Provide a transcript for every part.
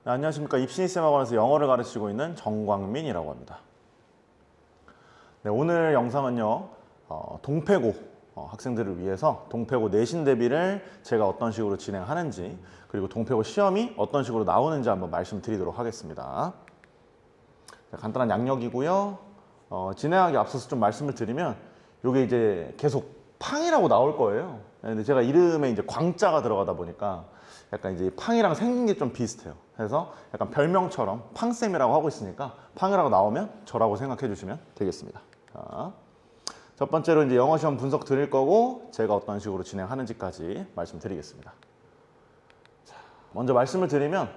네, 안녕하십니까. 입시니쌤학원에서 영어를 가르치고 있는 정광민이라고 합니다. 네, 오늘 영상은요, 동패고 학생들을 위해서 동패고 내신 대비를 제가 어떤 식으로 진행하는지, 그리고 동패고 시험이 어떤 식으로 나오는지 한번 말씀드리도록 하겠습니다. 자, 간단한 양력이고요. 진행하기 앞서서 좀 말씀을 드리면, 이게 이제 계속 팡이라고 나올 거예요. 근데 제가 이름에 이제 광자가 들어가다 보니까 약간 이제 팡이랑 생긴 게 좀 비슷해요. 그래서 약간 별명처럼 팡쌤이라고 하고 있으니까 팡이라고 나오면 저라고 생각해 주시면 되겠습니다. 자, 첫 번째로 이제 영어 시험 분석 드릴 거고, 제가 어떤 식으로 진행하는지까지 말씀드리겠습니다. 자, 먼저 말씀을 드리면,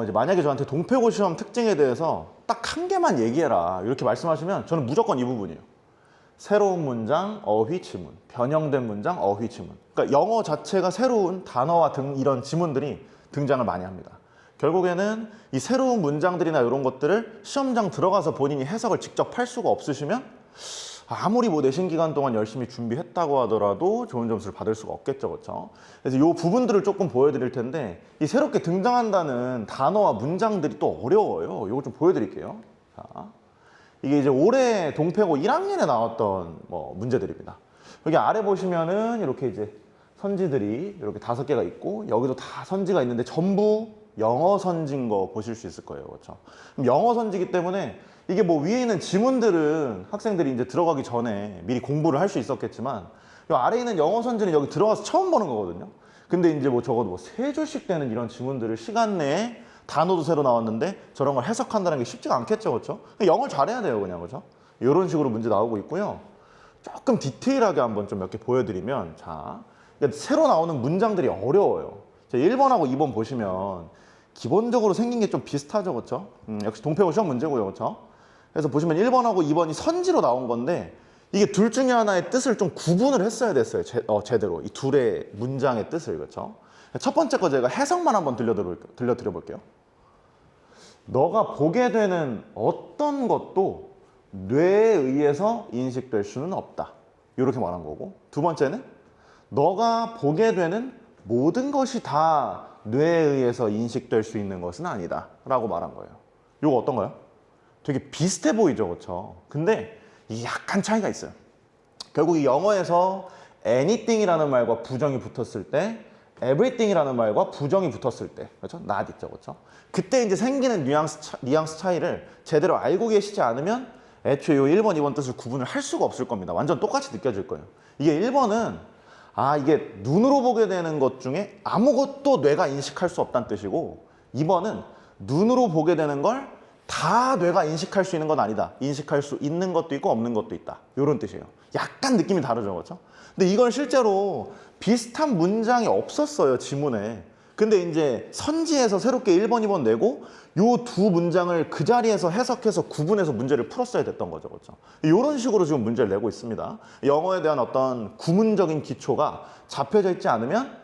이제 만약에 저한테 동패고 시험 특징에 대해서 딱 한 개만 얘기해라 이렇게 말씀하시면 저는 무조건 이 부분이에요. 새로운 문장, 어휘, 지문, 변형된 문장, 어휘, 지문. 그러니까 영어 자체가 새로운 단어와 등 이런 지문들이 등장을 많이 합니다. 결국에는 이 새로운 문장들이나 이런 것들을 시험장 들어가서 본인이 해석을 직접 할 수가 없으시면 아무리 뭐 내신 기간 동안 열심히 준비했다고 하더라도 좋은 점수를 받을 수가 없겠죠, 그렇죠? 그래서 이 부분들을 조금 보여드릴 텐데, 이 새롭게 등장한다는 단어와 문장들이 또 어려워요. 이거 좀 보여드릴게요. 자. 이게 이제 올해 동패고 1학년에 나왔던 문제들입니다. 여기 아래 보시면은 이렇게 이제 선지들이 이렇게 5개가 있고, 여기도 다 선지가 있는데 전부 영어 선지인 거 보실 수 있을 거예요. 그렇죠? 그럼 영어 선지기 때문에 이게 뭐 위에 있는 지문들은 학생들이 이제 들어가기 전에 미리 공부를 할 수 있었겠지만, 이 아래에 있는 영어 선지는 여기 들어가서 처음 보는 거거든요. 근데 이제 뭐 적어도 3줄씩 되는 이런 지문들을 시간 내에 단어도 새로 나왔는데 저런 걸 해석한다는 게 쉽지가 않겠죠, 그렇죠? 영어를 잘해야 돼요, 그냥, 그렇죠? 이런 식으로 문제 나오고 있고요. 조금 디테일하게 한번 좀 몇 개 보여드리면, 자, 새로 나오는 문장들이 어려워요. 1번하고 2번 보시면 기본적으로 생긴 게 좀 비슷하죠, 그렇죠? 역시 동패고 시험 문제고요, 그렇죠? 그래서 보시면 1번하고 2번이 선지로 나온 건데, 이게 둘 중에 하나의 뜻을 좀 구분을 했어야 됐어요, 제대로. 이 둘의 문장의 뜻을, 그렇죠? 첫 번째 거 제가 해석만 한번 들려드려 볼게요. 너가 보게 되는 어떤 것도 뇌에 의해서 인식될 수는 없다. 이렇게 말한 거고, 두 번째는 너가 보게 되는 모든 것이 다 뇌에 의해서 인식될 수 있는 것은 아니다 라고 말한 거예요. 이거 어떤가요? 되게 비슷해 보이죠, 그렇죠? 근데 이게 약간 차이가 있어요. 결국 이 영어에서 anything이라는 말과 부정이 붙었을 때, everything이라는 말과 부정이 붙었을 때, 그렇죠? not 있죠, 그렇죠? 그때 이제 생기는 뉘앙스 차이를 제대로 알고 계시지 않으면 애초에 이 1번, 2번 뜻을 구분을 할 수가 없을 겁니다. 완전 똑같이 느껴질 거예요. 이게 1번은 이게 눈으로 보게 되는 것 중에 아무것도 뇌가 인식할 수 없다는 뜻이고, 2번은 눈으로 보게 되는 걸 다 뇌가 인식할 수 있는 건 아니다. 인식할 수 있는 것도 있고 없는 것도 있다. 이런 뜻이에요. 약간 느낌이 다르죠, 그렇죠? 근데 이건 실제로 비슷한 문장이 없었어요, 지문에. 근데 이제 선지에서 새롭게 1번, 2번 내고 요 두 문장을 그 자리에서 해석해서 구분해서 문제를 풀었어야 됐던 거죠, 그렇죠? 이런 식으로 지금 문제를 내고 있습니다. 영어에 대한 어떤 구문적인 기초가 잡혀져 있지 않으면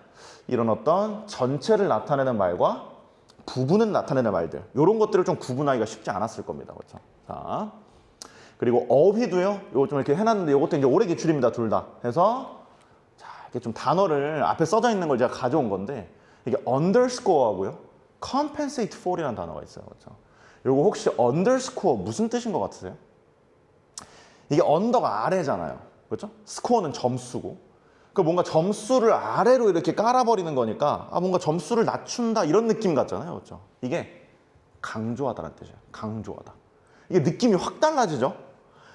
이런 어떤 전체를 나타내는 말과 부분은 나타내는 말들, 이런 것들을 좀 구분하기가 쉽지 않았을 겁니다, 그렇죠? 자, 그리고 어휘도요. 이거 좀 이렇게 해놨는데 이것도 이제 올해 기출입니다, 둘 다. 해서 자, 이렇게 좀 단어를 앞에 써져 있는 걸 제가 가져온 건데, 이게 underscore하고요, compensate for이라는 단어가 있어요, 그렇죠? 이거 혹시 underscore 무슨 뜻인 것 같으세요? 이게 under가 아래잖아요, 그렇죠? score는 점수고. 그 뭔가 점수를 아래로 이렇게 깔아버리는 거니까 뭔가 점수를 낮춘다 이런 느낌 같잖아요, 그렇죠? 이게 강조하다라는 뜻이에요. 강조하다. 이게 느낌이 확 달라지죠?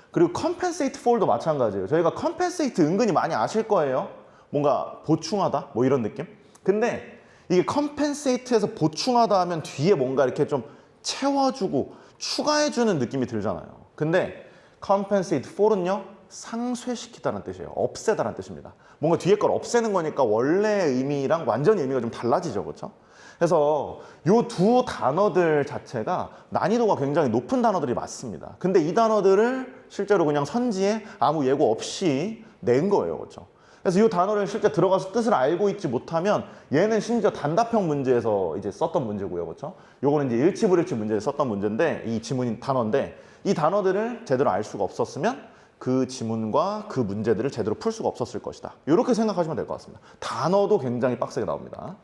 그리고 compensate for도 마찬가지예요. 저희가 compensate 은근히 많이 아실 거예요. 뭔가 보충하다 뭐 이런 느낌? 근데 이게 compensate에서 보충하다 하면 뒤에 뭔가 이렇게 좀 채워주고 추가해주는 느낌이 들잖아요. 근데 compensate for은요, 상쇄시키다는 뜻이에요. 없애다라는 뜻입니다. 뭔가 뒤에 걸 없애는 거니까 원래 의미랑 완전히 의미가 좀 달라지죠, 그렇죠? 그래서 이 두 단어들 자체가 난이도가 굉장히 높은 단어들이 맞습니다. 근데 이 단어들을 실제로 그냥 선지에 아무 예고 없이 낸 거예요, 그렇죠? 그래서 이 단어를 실제 들어가서 뜻을 알고 있지 못하면 얘는 심지어 단답형 문제에서 이제 썼던 문제고요, 그렇죠? 요거는 이제 일치불일치 문제에서 썼던 문제인데, 이 지문인 단어인데, 이 단어들을 제대로 알 수가 없었으면 그 지문과 그 문제들을 제대로 풀 수가 없었을 것이다. 이렇게 생각하시면 될 것 같습니다. 단어도 굉장히 빡세게 나옵니다.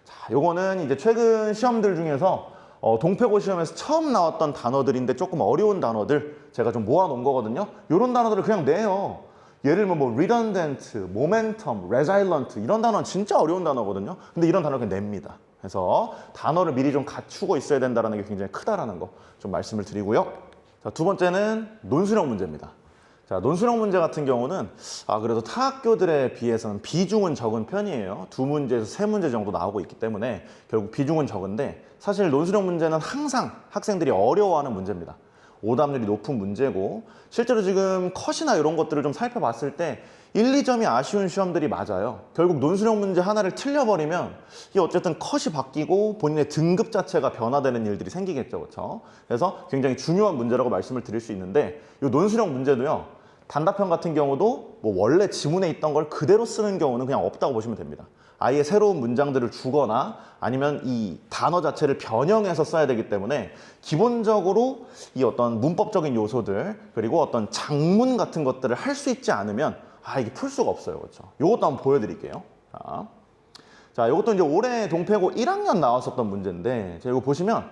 자, 요거는 이제 최근 시험들 중에서 동패고 시험에서 처음 나왔던 단어들인데 조금 어려운 단어들 제가 좀 모아놓은 거거든요. 이런 단어들을 그냥 내요. 예를 들면 뭐 redundant, momentum, resilient 이런 단어는 진짜 어려운 단어거든요. 근데 이런 단어를 그냥 냅니다. 그래서 단어를 미리 좀 갖추고 있어야 된다는 게 굉장히 크다라는 거 좀 말씀을 드리고요. 자, 두 번째는 논술형 문제입니다. 자, 논술형 문제 같은 경우는 그래도 타 학교들에 비해서는 비중은 적은 편이에요. 2문제에서 3문제 정도 나오고 있기 때문에 결국 비중은 적은데 사실 논술형 문제는 항상 학생들이 어려워하는 문제입니다. 오답률이 높은 문제고 실제로 지금 컷이나 이런 것들을 좀 살펴봤을 때 1, 2점이 아쉬운 시험들이 맞아요. 결국 논술형 문제 하나를 틀려버리면 이게 어쨌든 컷이 바뀌고 본인의 등급 자체가 변화되는 일들이 생기겠죠. 그렇죠? 그래서 굉장히 중요한 문제라고 말씀을 드릴 수 있는데 이 논술형 문제도요. 단답형 같은 경우도 뭐 원래 지문에 있던 걸 그대로 쓰는 경우는 그냥 없다고 보시면 됩니다. 아예 새로운 문장들을 주거나 아니면 이 단어 자체를 변형해서 써야 되기 때문에 기본적으로 이 어떤 문법적인 요소들 그리고 어떤 작문 같은 것들을 할 수 있지 않으면 이게 풀 수가 없어요. 그렇죠? 요것도 한번 보여드릴게요. 자, 이것도 이제 올해 동패고 1학년 나왔었던 문제인데 자, 이거 보시면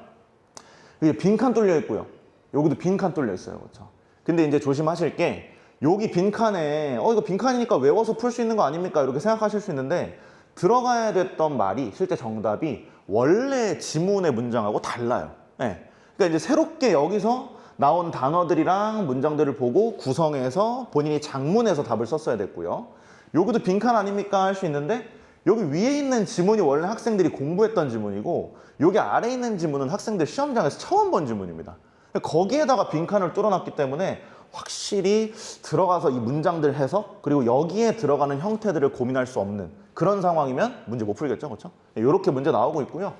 이게 빈칸 뚫려 있고요. 여기도 빈칸 뚫려 있어요. 그렇죠? 근데 이제 조심하실 게 여기 빈칸에 이거 빈칸이니까 외워서 풀 수 있는 거 아닙니까? 이렇게 생각하실 수 있는데 들어가야 됐던 말이 실제 정답이 원래 지문의 문장하고 달라요. 네. 그러니까 이제 새롭게 여기서 나온 단어들이랑 문장들을 보고 구성해서 본인이 작문해서 답을 썼어야 됐고요. 여기도 빈칸 아닙니까? 할 수 있는데 여기 위에 있는 지문이 원래 학생들이 공부했던 지문이고 여기 아래에 있는 지문은 학생들 시험장에서 처음 본 지문입니다. 거기에다가 빈칸을 뚫어놨기 때문에 확실히 들어가서 이 문장들 해석 그리고 여기에 들어가는 형태들을 고민할 수 없는 그런 상황이면 문제 못 풀겠죠. 그렇죠? 이렇게 문제 나오고 있고요.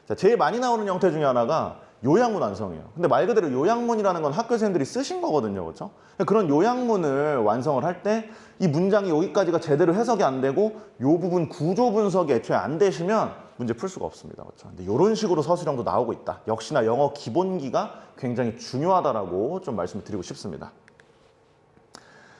자, 제일 많이 나오는 형태 중에 하나가 요약문 완성이에요. 근데 말 그대로 요약문이라는 건 학교생들이 쓰신 거거든요. 그렇죠? 그런 요약문을 완성을 할 때 이 문장이 여기까지가 제대로 해석이 안 되고 이 부분 구조 분석이 애초에 안 되시면 문제 풀 수가 없습니다. 그렇죠? 근데 이런 식으로 서술형도 나오고 있다. 역시나 영어 기본기가 굉장히 중요하다라고 좀 말씀을 드리고 싶습니다.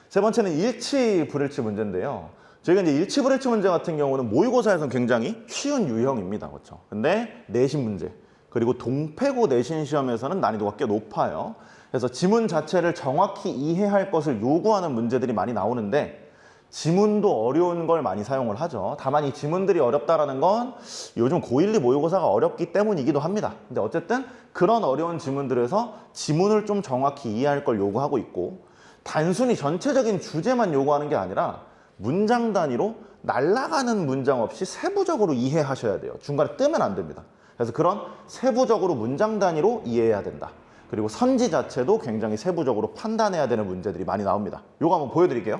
세 번째는 일치 불일치 문제인데요. 저희가 이제 일치 불일치 문제 같은 경우는 모의고사에서는 굉장히 쉬운 유형입니다. 그렇죠? 근데 내신 문제 그리고 동패고 내신 시험에서는 난이도가 꽤 높아요. 그래서 지문 자체를 정확히 이해할 것을 요구하는 문제들이 많이 나오는데 지문도 어려운 걸 많이 사용을 하죠. 다만 이 지문들이 어렵다라는 건 요즘 고1, 2 모의고사가 어렵기 때문이기도 합니다. 근데 어쨌든 그런 어려운 지문들에서 지문을 좀 정확히 이해할 걸 요구하고 있고 단순히 전체적인 주제만 요구하는 게 아니라 문장 단위로 날아가는 문장 없이 세부적으로 이해하셔야 돼요. 중간에 뜨면 안 됩니다. 그래서 그런 세부적으로 문장 단위로 이해해야 된다. 그리고 선지 자체도 굉장히 세부적으로 판단해야 되는 문제들이 많이 나옵니다. 요거 한번 보여드릴게요.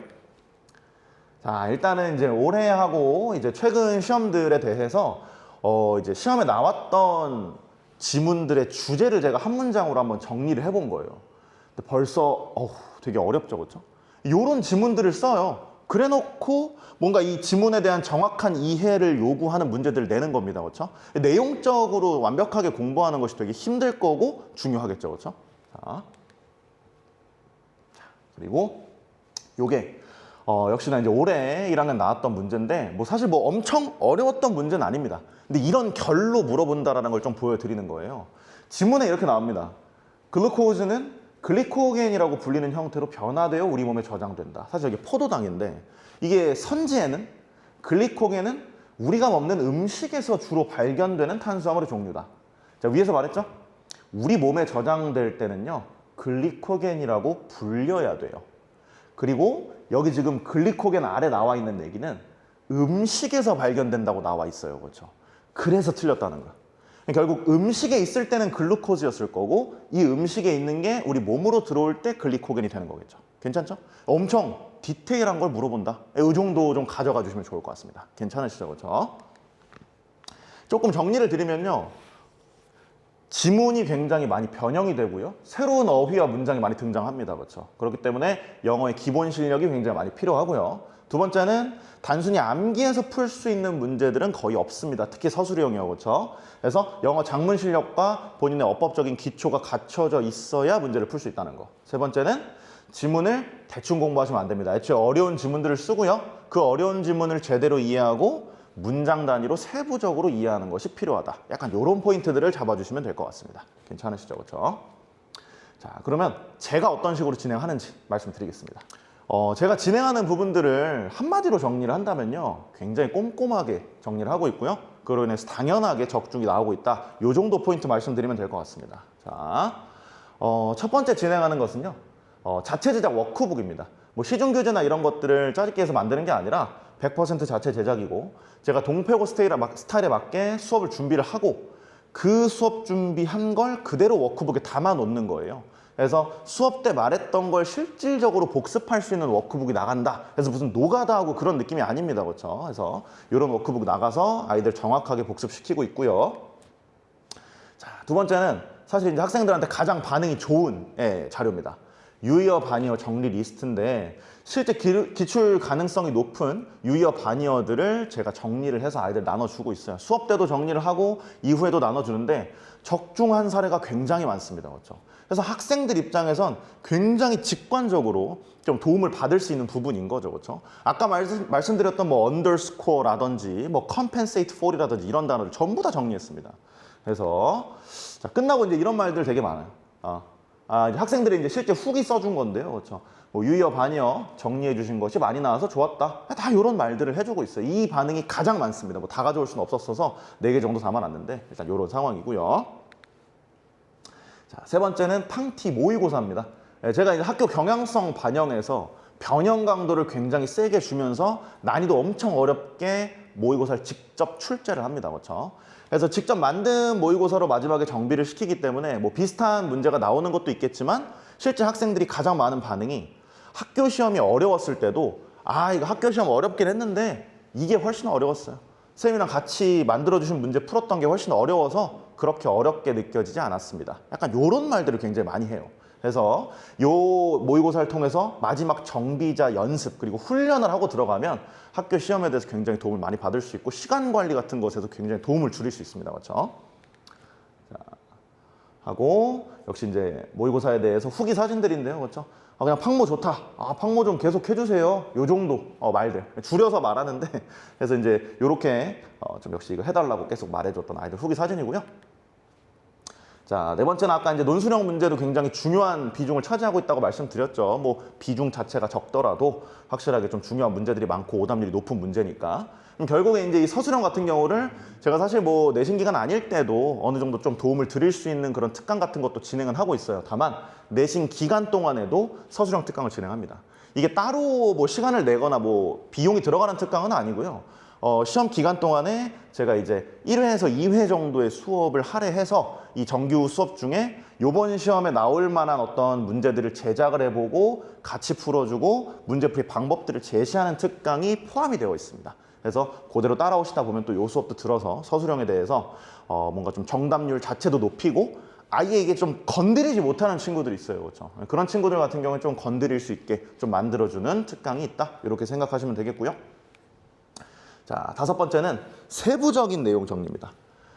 자, 일단은 이제 올해 하고 이제 최근 시험들에 대해서 이제 시험에 나왔던 지문들의 주제를 제가 한 문장으로 한번 정리를 해본 거예요. 근데 벌써 되게 어렵죠, 그렇죠? 이런 지문들을 써요. 그래놓고 뭔가 이 지문에 대한 정확한 이해를 요구하는 문제들을 내는 겁니다. 그렇죠? 내용적으로 완벽하게 공부하는 것이 되게 힘들 거고 중요하겠죠. 그렇죠? 자, 그리고 요게 역시나 이제 올해 1학년 나왔던 문제인데 뭐 사실 뭐 엄청 어려웠던 문제는 아닙니다. 근데 이런 결로 물어본다라는 걸 좀 보여드리는 거예요. 지문에 이렇게 나옵니다. 글루코즈는 글리코겐이라고 불리는 형태로 변화되어 우리 몸에 저장된다. 사실 이게 포도당인데 이게 선지에는 글리코겐은 우리가 먹는 음식에서 주로 발견되는 탄수화물의 종류다. 자, 위에서 말했죠? 우리 몸에 저장될 때는요. 글리코겐이라고 불려야 돼요. 그리고 여기 지금 글리코겐 아래 나와 있는 얘기는 음식에서 발견된다고 나와 있어요. 그렇죠? 그래서 틀렸다는 거야. 결국 음식에 있을 때는 글루코즈였을 거고 이 음식에 있는 게 우리 몸으로 들어올 때 글리코겐이 되는 거겠죠. 괜찮죠? 엄청 디테일한 걸 물어본다. 이 정도 좀 가져가 주시면 좋을 것 같습니다. 괜찮으시죠? 그렇죠? 조금 정리를 드리면요. 지문이 굉장히 많이 변형이 되고요. 새로운 어휘와 문장이 많이 등장합니다. 그렇죠? 그렇기 때문에 영어의 기본 실력이 굉장히 많이 필요하고요. 두 번째는 단순히 암기해서 풀 수 있는 문제들은 거의 없습니다. 특히 서술형이요. 그렇죠? 그래서 영어 작문 실력과 본인의 어법적인 기초가 갖춰져 있어야 문제를 풀 수 있다는 거. 세 번째는 지문을 대충 공부하시면 안 됩니다. 애초에 어려운 지문들을 쓰고요. 그 어려운 지문을 제대로 이해하고 문장 단위로 세부적으로 이해하는 것이 필요하다. 약간 이런 포인트들을 잡아주시면 될 것 같습니다. 괜찮으시죠? 그렇죠? 자, 그러면 제가 어떤 식으로 진행하는지 말씀드리겠습니다. 제가 진행하는 부분들을 한마디로 정리를 한다면요, 굉장히 꼼꼼하게 정리를 하고 있고요. 그로 인해서 당연하게 적중이 나오고 있다. 이 정도 포인트 말씀드리면 될 것 같습니다. 자, 첫 번째 진행하는 것은요, 자체 제작 워크북입니다. 뭐 시중 교재나 이런 것들을 짜집기 해서 만드는 게 아니라 100% 자체 제작이고, 제가 동패고 스타일에 맞게 수업을 준비를 하고 그 수업 준비한 걸 그대로 워크북에 담아 놓는 거예요. 그래서 수업 때 말했던 걸 실질적으로 복습할 수 있는 워크북이 나간다. 그래서 무슨 노가다하고 그런 느낌이 아닙니다. 그렇죠? 그래서 이런 워크북 나가서 아이들 정확하게 복습시키고 있고요. 자, 두 번째는 사실 이제 학생들한테 가장 반응이 좋은 자료입니다. 유의어 반의어 정리 리스트인데, 실제 기출 가능성이 높은 유의어 반의어들을 제가 정리를 해서 아이들 나눠주고 있어요. 수업 때도 정리를 하고 이후에도 나눠주는데 적중한 사례가 굉장히 많습니다. 그렇죠? 그래서 학생들 입장에선 굉장히 직관적으로 좀 도움을 받을 수 있는 부분인 거죠. 그렇죠? 아까 말씀드렸던 뭐 underscore라든지 뭐 compensate for이라든지 이런 단어를 전부 다 정리했습니다. 그래서 자, 끝나고 이제 이런 말들 되게 많아요. 이제 학생들이 이제 실제 후기 써준 건데요. 그렇죠? 뭐 유의어 반의어 정리해 주신 것이 많이 나와서 좋았다. 다 이런 말들을 해주고 있어요. 이 반응이 가장 많습니다. 뭐 다 가져올 수는 없었어서 4개 정도 담아놨는데 일단 이런 상황이고요. 자, 세 번째는 팡티 모의고사입니다. 제가 이제 학교 경향성 반영해서 변형 강도를 굉장히 세게 주면서 난이도 엄청 어렵게 모의고사를 직접 출제를 합니다. 그렇죠? 그래서 직접 만든 모의고사로 마지막에 정비를 시키기 때문에 뭐 비슷한 문제가 나오는 것도 있겠지만, 실제 학생들이 가장 많은 반응이 학교 시험이 어려웠을 때도 이거 학교 시험 어렵긴 했는데 이게 훨씬 어려웠어요. 선생님이랑 같이 만들어주신 문제 풀었던 게 훨씬 어려워서 그렇게 어렵게 느껴지지 않았습니다. 약간 이런 말들을 굉장히 많이 해요. 그래서 요 모의고사를 통해서 마지막 정비자 연습 그리고 훈련을 하고 들어가면 학교 시험에 대해서 굉장히 도움을 많이 받을 수 있고, 시간 관리 같은 것에서 굉장히 도움을 줄일 수 있습니다. 그렇죠? 자, 하고 역시 이제 모의고사에 대해서 후기 사진들인데요. 그렇죠? 그냥 팡모 좋다. 팡모 좀 계속 해주세요. 요 정도 말들 줄여서 말하는데, 그래서 이제 요렇게 좀 역시 이거 해달라고 계속 말해줬던 아이들 후기 사진이고요. 자, 네 번째는 아까 이제 논술형 문제도 굉장히 중요한 비중을 차지하고 있다고 말씀드렸죠. 뭐 비중 자체가 적더라도 확실하게 좀 중요한 문제들이 많고 오답률이 높은 문제니까. 그럼 결국에 이제 이 서술형 같은 경우를 제가 사실 뭐 내신 기간 아닐 때도 어느 정도 좀 도움을 드릴 수 있는 그런 특강 같은 것도 진행은 하고 있어요. 다만 내신 기간 동안에도 서술형 특강을 진행합니다. 이게 따로 뭐 시간을 내거나 뭐 비용이 들어가는 특강은 아니고요. 시험 기간 동안에 제가 이제 1회에서 2회 정도의 수업을 할애해서 이 정규 수업 중에 이번 시험에 나올 만한 어떤 문제들을 제작을 해보고 같이 풀어주고 문제풀이 방법들을 제시하는 특강이 포함이 되어 있습니다. 그래서 그대로 따라오시다 보면 또 이 수업도 들어서 서술형에 대해서 뭔가 좀 정답률 자체도 높이고, 아예 이게 좀 건드리지 못하는 친구들이 있어요. 그렇죠? 그런 친구들 같은 경우는 좀 건드릴 수 있게 좀 만들어주는 특강이 있다. 이렇게 생각하시면 되겠고요. 자, 다섯 번째는 세부적인 내용 정리입니다.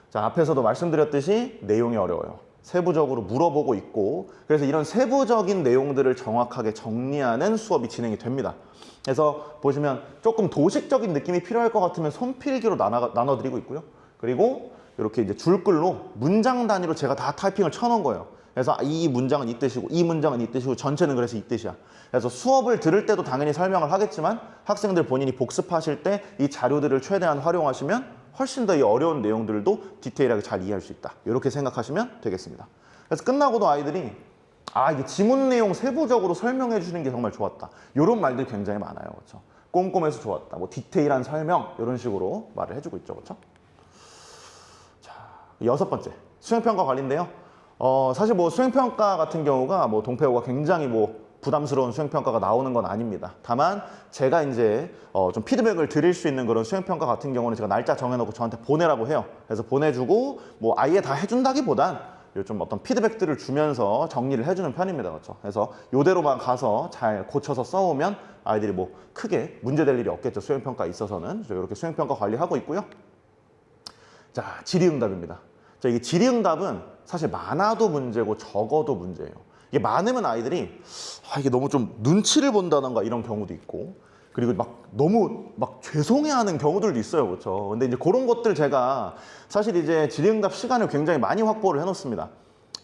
자, 앞에서도 말씀드렸듯이 내용이 어려워요. 세부적으로 물어보고 있고, 그래서 이런 세부적인 내용들을 정확하게 정리하는 수업이 진행이 됩니다. 그래서 보시면 조금 도식적인 느낌이 필요할 것 같으면 손필기로 나눠드리고 있고요. 그리고 이렇게 이제 줄글로 문장 단위로 제가 다 타이핑을 쳐놓은 거예요. 그래서 이 문장은 이 뜻이고 이 문장은 이 뜻이고 전체는 그래서 이 뜻이야. 그래서 수업을 들을 때도 당연히 설명을 하겠지만 학생들 본인이 복습하실 때 이 자료들을 최대한 활용하시면 훨씬 더 이 어려운 내용들도 디테일하게 잘 이해할 수 있다. 이렇게 생각하시면 되겠습니다. 그래서 끝나고도 아이들이 이게 지문 내용 세부적으로 설명해 주시는 게 정말 좋았다. 이런 말들이 굉장히 많아요. 그렇죠? 꼼꼼해서 좋았다. 뭐 디테일한 설명 이런 식으로 말을 해주고 있죠. 그렇죠? 자, 여섯 번째 수행평가 관리인데요. 사실 뭐 수행평가 같은 경우가 뭐 동패고가 굉장히 뭐 부담스러운 수행평가가 나오는 건 아닙니다. 다만 제가 이제 좀 피드백을 드릴 수 있는 그런 수행평가 같은 경우는 제가 날짜 정해놓고 저한테 보내라고 해요. 그래서 보내주고 뭐 아예 다 해준다기보단 좀 어떤 피드백들을 주면서 정리를 해주는 편입니다. 그렇죠? 그래서 이대로만 가서 잘 고쳐서 써오면 아이들이 뭐 크게 문제될 일이 없겠죠. 수행평가에 있어서는. 이렇게 수행평가 관리하고 있고요. 자, 질의응답입니다. 자, 이게 질의응답은 사실 많아도 문제고 적어도 문제예요. 이게 많으면 아이들이 이게 너무 좀 눈치를 본다던가 이런 경우도 있고, 그리고 막 너무 막 죄송해하는 경우들도 있어요, 그렇죠? 근데 이제 그런 것들 제가 사실 이제 질의응답 시간을 굉장히 많이 확보를 해놓습니다.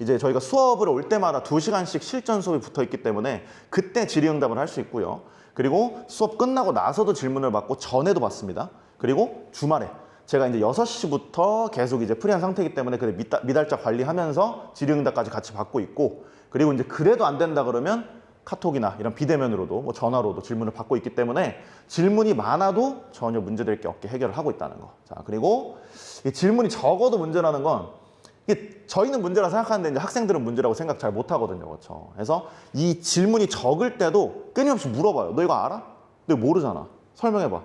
이제 저희가 수업을 올 때마다 2시간씩 실전 수업이 붙어 있기 때문에 그때 질의응답을 할 수 있고요. 그리고 수업 끝나고 나서도 질문을 받고 전에도 받습니다. 그리고 주말에 제가 이제 6시부터 계속 이제 프리한 상태이기 때문에 그 미달자 관리하면서 질의응답까지 같이 받고 있고, 그리고 이제 그래도 안 된다 그러면 카톡이나 이런 비대면으로도 뭐 전화로도 질문을 받고 있기 때문에 질문이 많아도 전혀 문제될 게 없게 해결을 하고 있다는 거. 자, 그리고 이 질문이 적어도 문제라는 건 이게 저희는 문제라 생각하는데 이제 학생들은 문제라고 생각 잘 못 하거든요. 그렇죠? 그래서 이 질문이 적을 때도 끊임없이 물어봐요. 너 이거 알아? 너 이거 모르잖아. 설명해봐.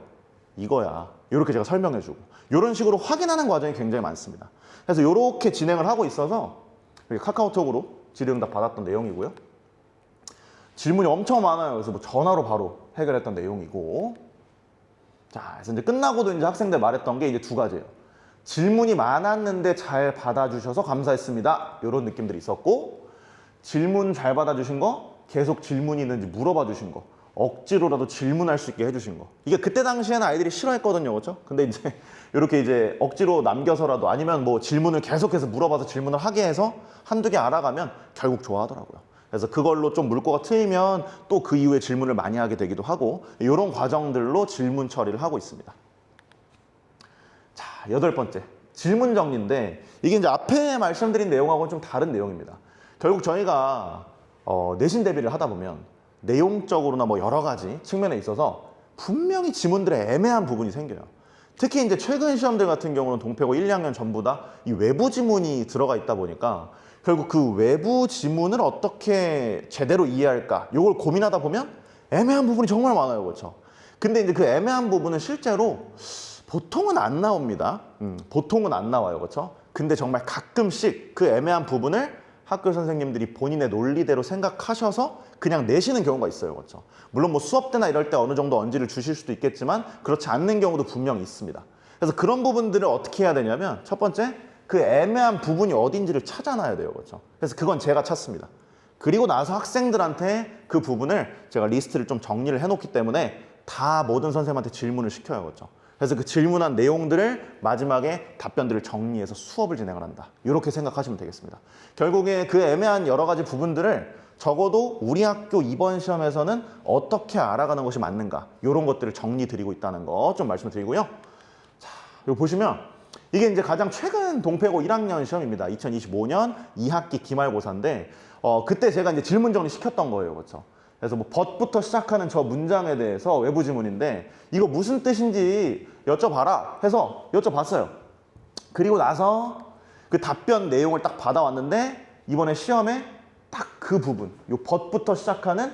이거야. 이렇게 제가 설명해주고 이런 식으로 확인하는 과정이 굉장히 많습니다. 그래서 이렇게 진행을 하고 있어서 카카오톡으로 질의응답 받았던 내용이고요. 질문이 엄청 많아요. 그래서 뭐 전화로 바로 해결했던 내용이고, 자, 그래서 이제 끝나고도 이제 학생들 말했던 게 이제 두 가지예요. 질문이 많았는데 잘 받아주셔서 감사했습니다. 이런 느낌들이 있었고, 질문 잘 받아주신 거, 계속 질문이 있는지 물어봐 주신 거, 억지로라도 질문할 수 있게 해주신 거. 이게 그때 당시에는 아이들이 싫어했거든요, 그렇죠? 근데 이제 이렇게 이제 억지로 남겨서라도 아니면 뭐 질문을 계속해서 물어봐서 질문을 하게 해서 한두 개 알아가면 결국 좋아하더라고요. 그래서 그걸로 좀 물꼬가 트이면 또 그 이후에 질문을 많이 하게 되기도 하고, 이런 과정들로 질문 처리를 하고 있습니다. 자, 8번째. 질문 정리인데 이게 이제 앞에 말씀드린 내용하고는 좀 다른 내용입니다. 결국 저희가 내신 대비를 하다 보면 내용적으로나 뭐 여러 가지 측면에 있어서 분명히 지문들의 애매한 부분이 생겨요. 특히 이제 최근 시험들 같은 경우는 동패고 1, 2학년 전부 다 이 외부 지문이 들어가 있다 보니까 결국 그 외부 지문을 어떻게 제대로 이해할까 이걸 고민하다 보면 애매한 부분이 정말 많아요, 그렇죠? 근데 이제 그 애매한 부분은 실제로 보통은 안 나옵니다. 보통은 안 나와요, 그렇죠? 근데 정말 가끔씩 그 애매한 부분을 학교 선생님들이 본인의 논리대로 생각하셔서 그냥 내시는 경우가 있어요, 그렇죠? 물론 뭐 수업 때나 이럴 때 어느 정도 언지를 주실 수도 있겠지만 그렇지 않는 경우도 분명히 있습니다. 그래서 그런 부분들을 어떻게 해야 되냐면 첫 번째, 그 애매한 부분이 어딘지를 찾아놔야 돼요, 그렇죠? 그래서 그건 제가 찾습니다. 그리고 나서 학생들한테 그 부분을 제가 리스트를 좀 정리를 해놓기 때문에 다 모든 선생님한테 질문을 시켜요, 그렇죠? 그래서 그 질문한 내용들을 마지막에 답변들을 정리해서 수업을 진행을 한다. 이렇게 생각하시면 되겠습니다. 결국에 그 애매한 여러 가지 부분들을 적어도 우리 학교 이번 시험에서는 어떻게 알아가는 것이 맞는가, 이런 것들을 정리 드리고 있다는 거 좀 말씀을 드리고요. 자, 여기 보시면 이게 이제 가장 최근 동패고 1학년 시험입니다. 2025년 2학기 기말고사인데 그때 제가 이제 질문 정리 시켰던 거예요, 그렇죠? 그래서 뭐 벗부터 시작하는 저 문장에 대해서 외부 지문인데 이거 무슨 뜻인지 여쭤봐라 해서 여쭤봤어요. 그리고 나서 그 답변 내용을 딱 받아왔는데 이번에 시험에 딱 그 부분, 요 벗부터 시작하는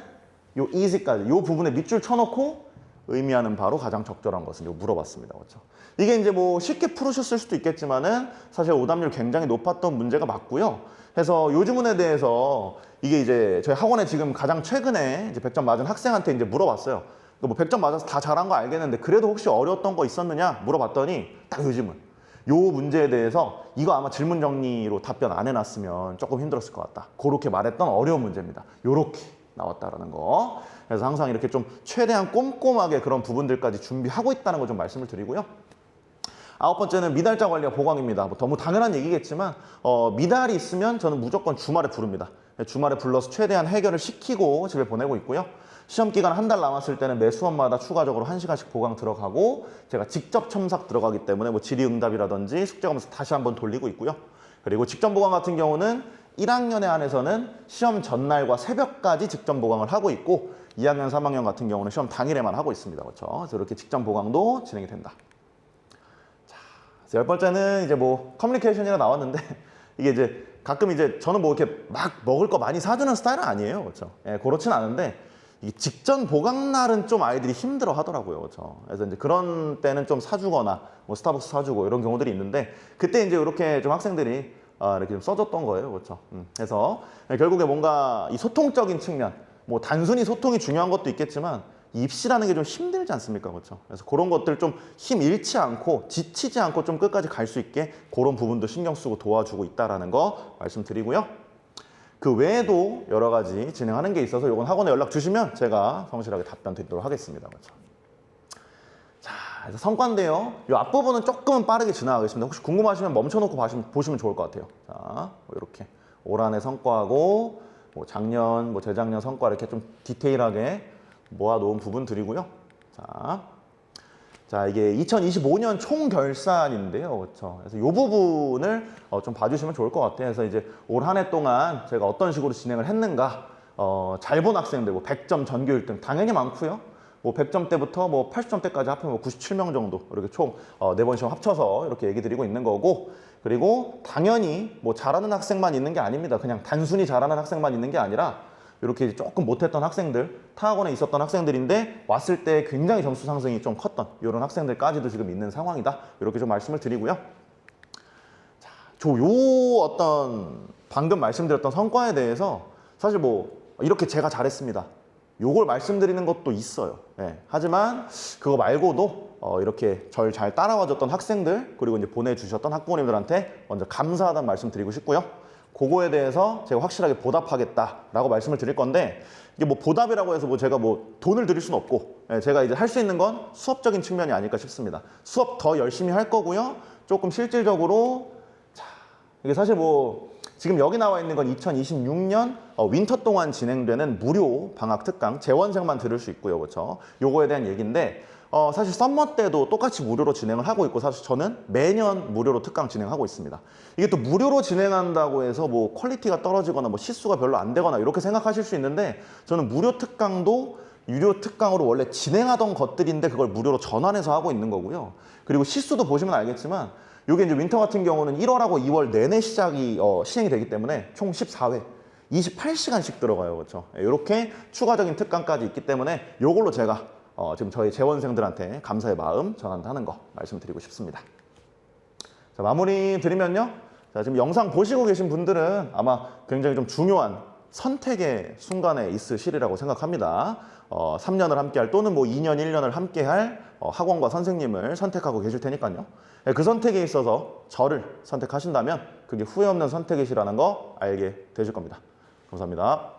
요 easy까지 요 부분에 밑줄 쳐놓고 의미하는 바로 가장 적절한 것은 요 물어봤습니다, 그렇죠? 이게 이제 뭐 쉽게 풀으셨을 수도 있겠지만은 사실 오답률 굉장히 높았던 문제가 맞고요. 그래서 요 지문에 대해서 이게 이제 저희 학원에 지금 가장 최근에 이제 100점 맞은 학생한테 이제 물어봤어요. 뭐 100점 맞아서 다 잘한 거 알겠는데 그래도 혹시 어려웠던 거 있었느냐 물어봤더니 딱 요 지문. 요 문제에 대해서 이거 아마 질문 정리로 답변 안 해놨으면 조금 힘들었을 것 같다. 그렇게 말했던 어려운 문제입니다. 요렇게 나왔다라는 거. 그래서 항상 이렇게 좀 최대한 꼼꼼하게 그런 부분들까지 준비하고 있다는 거 좀 말씀을 드리고요. 9번째는 미달자 관리와 보강입니다. 뭐 너무 당연한 얘기겠지만 미달이 있으면 저는 무조건 주말에 부릅니다. 주말에 불러서 최대한 해결을 시키고 집에 보내고 있고요. 시험 기간 한 달 남았을 때는 매 수업마다 추가적으로 1시간씩 보강 들어가고 제가 직접 첨삭 들어가기 때문에 뭐 질의응답이라든지 숙제 검사 다시 한번 돌리고 있고요. 그리고 직전 보강 같은 경우는 1학년에 한해서는 시험 전날과 새벽까지 직전 보강을 하고 있고 2학년, 3학년 같은 경우는 시험 당일에만 하고 있습니다. 그렇죠? 그래서 이렇게 직전 보강도 진행이 된다. 자, 10번째는 이제 뭐 커뮤니케이션이라 나왔는데 이게 이제 가끔 이제 저는 뭐 이렇게 막 먹을 거 많이 사주는 스타일은 아니에요. 그렇죠? 예, 그렇진 않은데 이 직전 보강 날은 좀 아이들이 힘들어 하더라고요. 그렇죠? 그래서 이제 그런 때는 좀 사주거나 뭐 스타벅스 사주고 이런 경우들이 있는데 그때 이제 이렇게 좀 학생들이 이렇게 좀 써줬던 거예요. 그렇죠? 그래서 결국에 뭔가 이 소통적인 측면, 뭐 단순히 소통이 중요한 것도 있겠지만 입시라는 게 좀 힘들지 않습니까? 그렇죠? 그래서 그런 것들 좀 힘 잃지 않고 지치지 않고 좀 끝까지 갈 수 있게 그런 부분도 신경 쓰고 도와주고 있다라는 거 말씀드리고요. 그 외에도 여러 가지 진행하는 게 있어서 이건 학원에 연락 주시면 제가 성실하게 답변 드리도록 하겠습니다. 그렇죠? 그래서 성과인데요. 이 앞부분은 조금은 빠르게 지나가겠습니다. 혹시 궁금하시면 멈춰놓고 보시면 좋을 것 같아요. 자, 이렇게 올 한해 성과하고 뭐 작년, 뭐 재작년 성과 이렇게 좀 디테일하게 모아놓은 부분들이고요. 자, 이게 2025년 총 결산인데요. 그렇죠? 그래서 이 부분을 좀 봐주시면 좋을 것 같아요. 그래서 이제 올 한 해 동안 제가 어떤 식으로 진행을 했는가, 잘 본 학생들, 뭐 100점 전교 1등 당연히 많고요. 뭐 100점 때부터 뭐 80점 때까지 합하면 뭐 97명 정도 이렇게 총 4번 시험 합쳐서 이렇게 얘기 드리고 있는 거고, 그리고 당연히 뭐 잘하는 학생만 있는 게 아닙니다. 그냥 단순히 잘하는 학생만 있는 게 아니라 이렇게 조금 못했던 학생들, 타학원에 있었던 학생들인데 왔을 때 굉장히 점수 상승이 좀 컸던 이런 학생들까지도 지금 있는 상황이다. 이렇게 좀 말씀을 드리고요. 자, 요 어떤 방금 말씀드렸던 성과에 대해서 사실 뭐 이렇게 제가 잘했습니다. 요걸 말씀드리는 것도 있어요. 네. 하지만 그거 말고도 이렇게 절 잘 따라와줬던 학생들, 그리고 이제 보내주셨던 학부모님들한테 먼저 감사하다는 말씀 드리고 싶고요. 그거에 대해서 제가 확실하게 보답하겠다라고 말씀을 드릴 건데, 이게 뭐 보답이라고 해서 뭐 제가 뭐 돈을 드릴 수는 없고, 제가 이제 할 수 있는 건 수업적인 측면이 아닐까 싶습니다. 수업 더 열심히 할 거고요. 조금 실질적으로, 자, 이게 사실 뭐 지금 여기 나와 있는 건 2026년 윈터 동안 진행되는 무료 방학 특강, 재원생만 들을 수 있고요. 그렇죠? 요거에 대한 얘기인데, 사실 썸머 때도 똑같이 무료로 진행을 하고 있고, 사실 저는 매년 무료로 특강 진행하고 있습니다. 이게 또 무료로 진행한다고 해서 뭐 퀄리티가 떨어지거나 뭐 시수가 별로 안 되거나 이렇게 생각하실 수 있는데, 저는 무료 특강도 유료 특강으로 원래 진행하던 것들인데 그걸 무료로 전환해서 하고 있는 거고요. 그리고 시수도 보시면 알겠지만 이게 이제 윈터 같은 경우는 1월하고 2월 내내 시행이 되기 때문에 총 14회, 28시간씩 들어가요. 그렇죠? 이렇게 추가적인 특강까지 있기 때문에 이걸로 제가 지금 저희 재원생들한테 감사의 마음 전한다는 거 말씀드리고 싶습니다. 자, 마무리 드리면요. 자, 지금 영상 보시고 계신 분들은 아마 굉장히 좀 중요한 선택의 순간에 있으시리라고 생각합니다. 3년을 함께할 또는 뭐 2년, 1년을 함께할 학원과 선생님을 선택하고 계실 테니까요. 그 선택에 있어서 저를 선택하신다면 그게 후회 없는 선택이시라는 거 알게 되실 겁니다. 감사합니다.